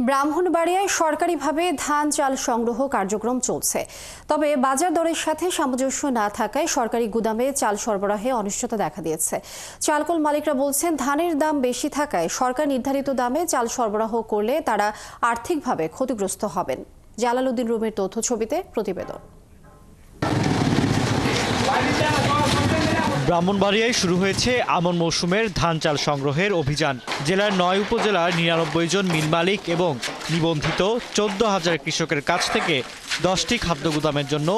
ব্রাহ্মণবাড়িয়ায় সরকারিভাবে ধান চাল সংগ্রহ কার্যক্রম চলছে, তবে বাজার দরের সাথে সামঞ্জস্য না থাকায় সরকারি গুদামে চাল সরবরাহে অনিশ্চয়তা দেখা দিয়েছে। চালকল মালিকরা বলছেন, ধানের দাম বেশি থাকায় সরকার নির্ধারিত দামে চাল সরবরাহ করলে তারা আর্থিকভাবে ক্ষতিগ্রস্ত হবেন। জালালউদ্দিন রুমের তথ্য ছবিতে প্রতিবেদন। ব্রাহ্মণবাড়িয়ায় শুরু হয়েছে আমন মৌসুমের ধান চাল সংগ্রহের অভিযান। জেলার ৯ উপজেলার ৯৯ জন মিল মালিক এবং নিবন্ধিত ১৪,০০০ কৃষকের কাছ থেকে ১০টি খাদ্য গুদামের জন্য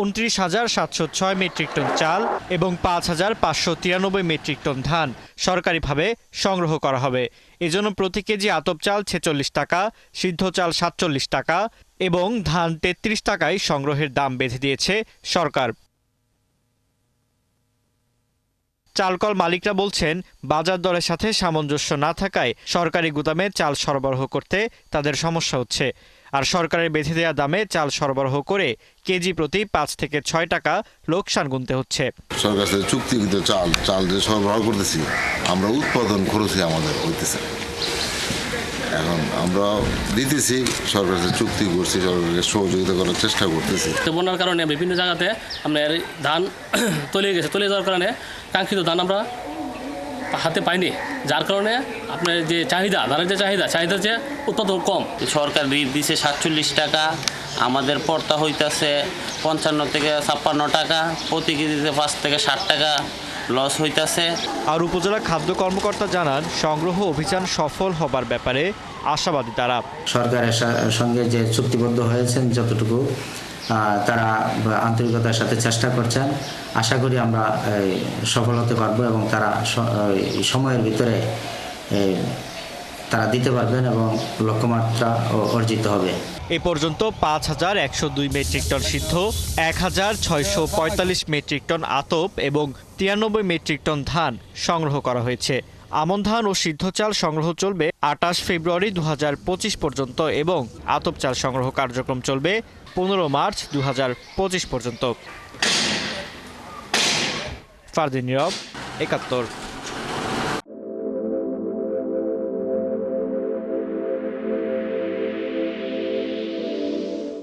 ২৯,৭০৬ মেট্রিক টন চাল এবং ৫,৫৯৩ মেট্রিক টন ধান সরকারিভাবে সংগ্রহ করা হবে। এজন্য প্রতি কেজি আতপ চাল ৪৬ টাকা, সিদ্ধ চাল ৪৭ টাকা এবং ধান ৩৩ টাকায় সংগ্রহের দাম বেঁধে দিয়েছে সরকার। চালকল মালিকরা বলছেন, বাজার দরের সাথে সামঞ্জস্য না থাকায় সরকারি গুদামে চাল সরবরাহ করতে তাদের সমস্যা হচ্ছে। আর সরকারের বেঁধে দেওয়া দামে চাল সরবরাহ করে কেজি প্রতি ৫ থেকে ৬ টাকা লোকসান গুনতে হচ্ছে। সরকার সাথে চুক্তিকৃত চাল যে সরবরাহ করতেছি, আমরা উৎপাদন খরচে আমাদের হইতেছে। এখন আমরা দিতেছি, সরকারের সাথে চুক্তি করছি, সরকারকে সহযোগিতা করার চেষ্টা করতেছি। বন্যার কারণে বিভিন্ন জায়গাতে আপনার ধান তলিয়ে গেছে, তলিয়ে যাওয়ার কারণে কাঙ্ক্ষিত ধান আমরা হাতে পাইনি, যার কারণে আপনার যে চাহিদা, ধানের যে চাহিদা যে উৎপাদন কম। সরকার দিছে ৪৭ টাকা, আমাদের পড়তা হইতেছে ৫৫ থেকে ৫৬ টাকা, প্রতি কেজিতে ৫ থেকে ৬০ টাকা লস হইতেছে। আর উপজেলা খাদ্য কর্মকর্তা জানান, সংগ্রহ অভিযান সফল হবার ব্যাপারে আশাবাদী তারা। সরকারের সঙ্গে যে চুক্তিবদ্ধ হয়েছেন, যতটুকু তারা আন্তরিকতার সাথে চেষ্টা করছেন, আশা করি আমরা সফল হতে পারবো এবং তারা সময়ের ভিতরে তারা দিতে পারবেন এবং লক্ষ্যমাত্রা অর্জিত হবে। এ পর্যন্ত ৫,১০২ মেট্রিক টন সিদ্ধ, ১,৬৪৫ মেট্রিক টন আতপ এবং ৯৩ মেট্রিক টন ধান সংগ্রহ করা হয়েছে। আমন ধান ও সিদ্ধ চাল সংগ্রহ চলবে ২৮ ফেব্রুয়ারি ২০২৫ পর্যন্ত এবং আতপ চাল সংগ্রহ কার্যক্রম চলবে ১৫ মার্চ ২০২৫ পর্যন্ত। ফারদিন নীরব, ৭১।